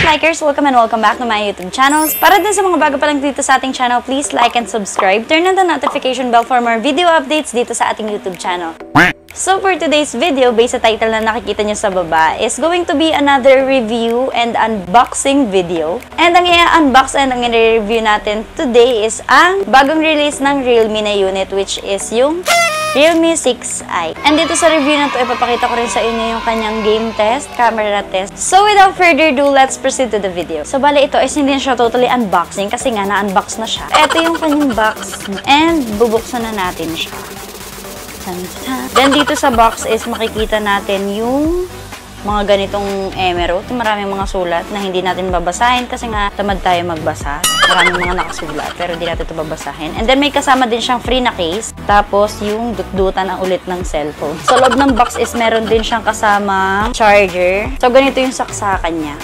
likers, welcome and welcome back to my YouTube channel. Para din sa mga bago pa lang dito sa ating channel, please like and subscribe. Turn on the notification bell for more video updates dito sa ating YouTube channel. So for today's video, based sa title na nakikita nyo sa baba, is going to be another review and unboxing video. And ang i-unbox and ang i-review natin today is ang bagong release ng REALME na unit, which is yung REALME 6i. And dito sa review na to, ipapakita ko rin sa inyo yung kanyang game test, camera test. So without further ado, let's proceed to the video. So bale, ito is hindi siya totally unboxing kasi nga na-unbox na siya. Ito yung kanyang box and bubuksan na natin siya. Then dito sa box is makikita natin yung mga ganitong emerald. Maraming mga sulat na hindi natin babasahin kasi nga tamad tayo magbasa. Maraming mga nakasulat pero hindi natin ito babasahin. And then may kasama din siyang free na case. Tapos yung dut-dutan ang ulit ng cellphone. Sa loob ng box is meron din siyang kasama charger. So ganito yung saksakan niya.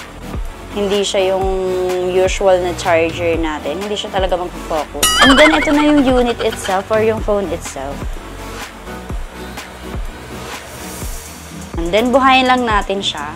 Hindi siya yung usual na charger natin. Hindi siya talaga mag-focus. And then ito na yung unit itself or yung phone itself. And then, buhayin lang natin siya.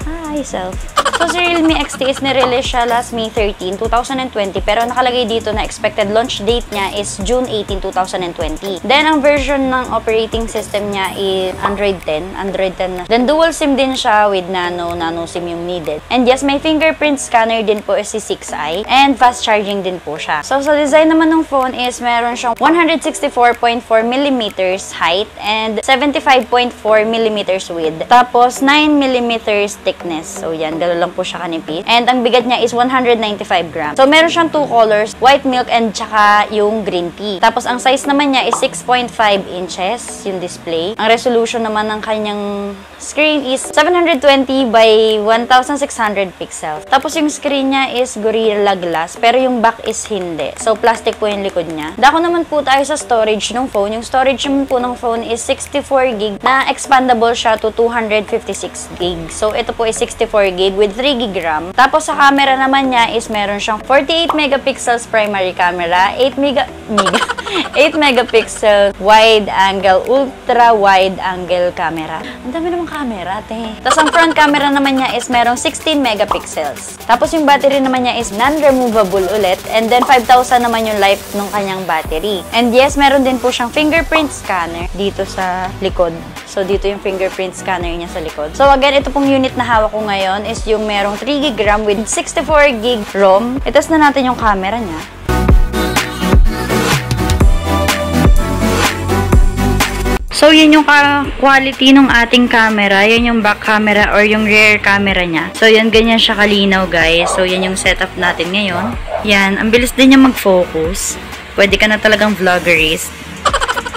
Hi, self. So, si REALME XT is nirelease siya last May 13, 2020. Pero nakalagay dito na expected launch date niya is June 18, 2020. Then, ang version ng operating system niya is Android 10. Android 10 na. Then, dual SIM din siya with nano SIM yung needed. And yes, may fingerprint scanner din po is si 6i. And fast charging din po siya. So, sa design naman ng phone is meron siyang 164.4mm height and 75.4mm width. Tapos, 9mm thickness. So, yan. Gano'n lang po siya kanipit. And ang bigat niya is 195 grams. So, meron siyang two colors, white milk and tsaka yung green tea. Tapos, ang size naman niya is 6.5 inches yung display. Ang resolution naman ng kanyang screen is 720 by 1600 pixels. Tapos, yung screen niya is Gorilla Glass, pero yung back is hindi. So, plastic po yung likod niya. Dako naman po tayo sa storage ng phone. Yung storage naman po ng phone is 64 GB na expandable siya to 256 GB. So, ito po is 64 GB with 3 GB RAM. Tapos sa camera naman niya is meron siyang 48 megapixels primary camera, 8 megapixel wide angle, ultra wide angle camera. Ang dami namang camera, te. Tapos ang front camera naman niya is merong 16 megapixels. Tapos yung battery naman niya is non-removable ulit. And then 5,000 naman yung life ng kanyang battery. And yes, meron din po siyang fingerprint scanner dito sa likod. So dito yung fingerprint scanner niya sa likod. So again, ito pong unit na hawak ko ngayon is yung merong 3 GB RAM with 64 GB ROM. Itest na natin yung camera niya. So, yun yung quality ng ating camera. Yan yung back camera or yung rear camera niya. So, yan, ganyan siya kalinaw, guys. So, yan yung setup natin ngayon. Yan, ang bilis din niya mag-focus. Pwede ka na talagang vloggerist.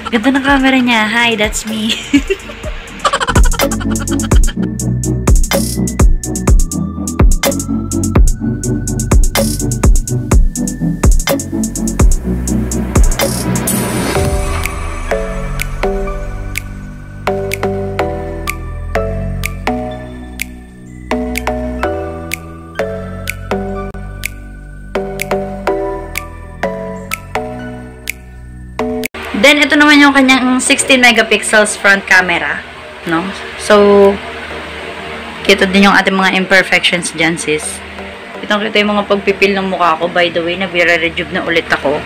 Ganda ng camera niya. Hi, that's me. Then, ito naman yung kanyang 16 megapixels front camera, no? So, kita din yung ating mga imperfections dyan, sis. Kitang-kita yung mga pagpipil ng mukha ko. By the way, nabira-rejuve na ulit ako.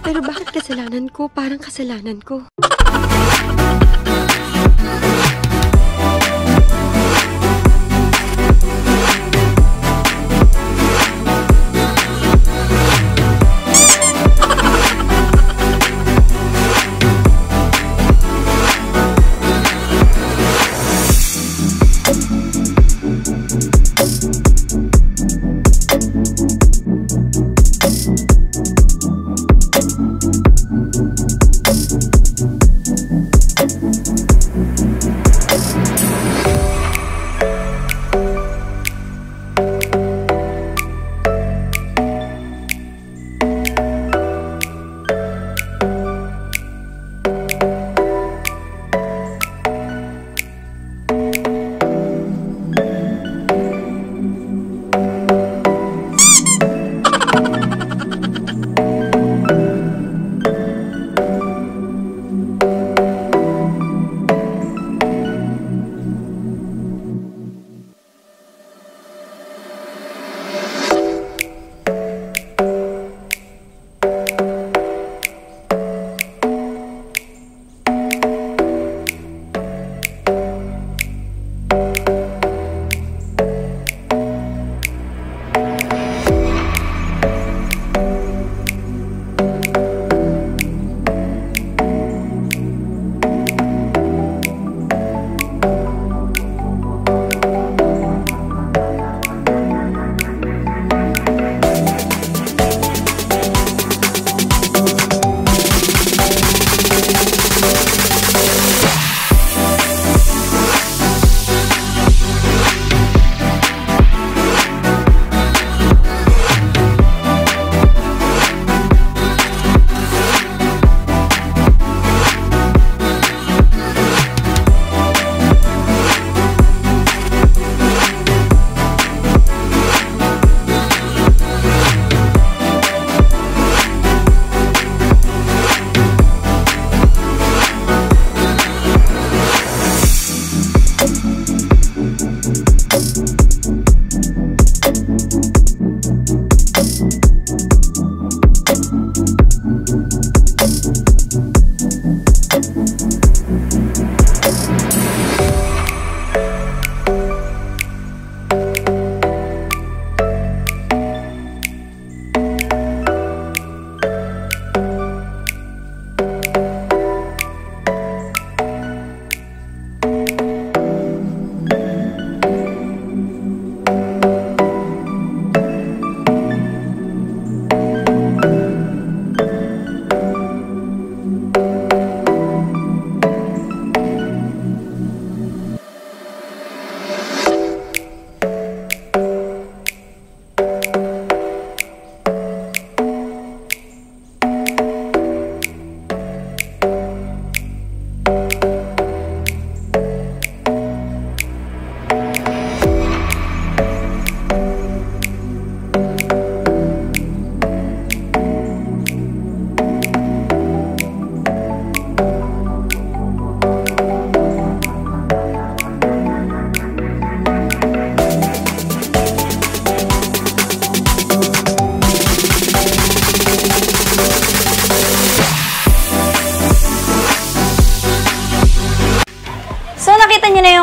Pero bakit kasalanan ko? Parang kasalanan ko.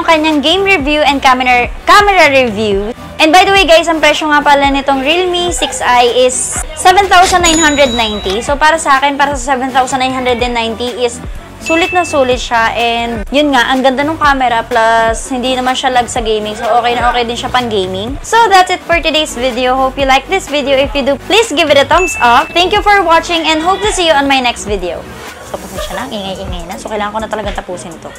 kanyang game review and camera review. And by the way guys, ang presyo nga pala nitong Realme 6i is 7,990. So para sa akin, para sa 7,990 is sulit na sulit siya. And yun nga, ang ganda ng camera plus hindi naman siya lag sa gaming. So okay na okay din siya pang gaming. So that's it for today's video. Hope you like this video. If you do, please give it a thumbs up. Thank you for watching and hope to see you on my next video. So pasensya na, ingay-ingay na. So kailangan ko na talagang tapusin to.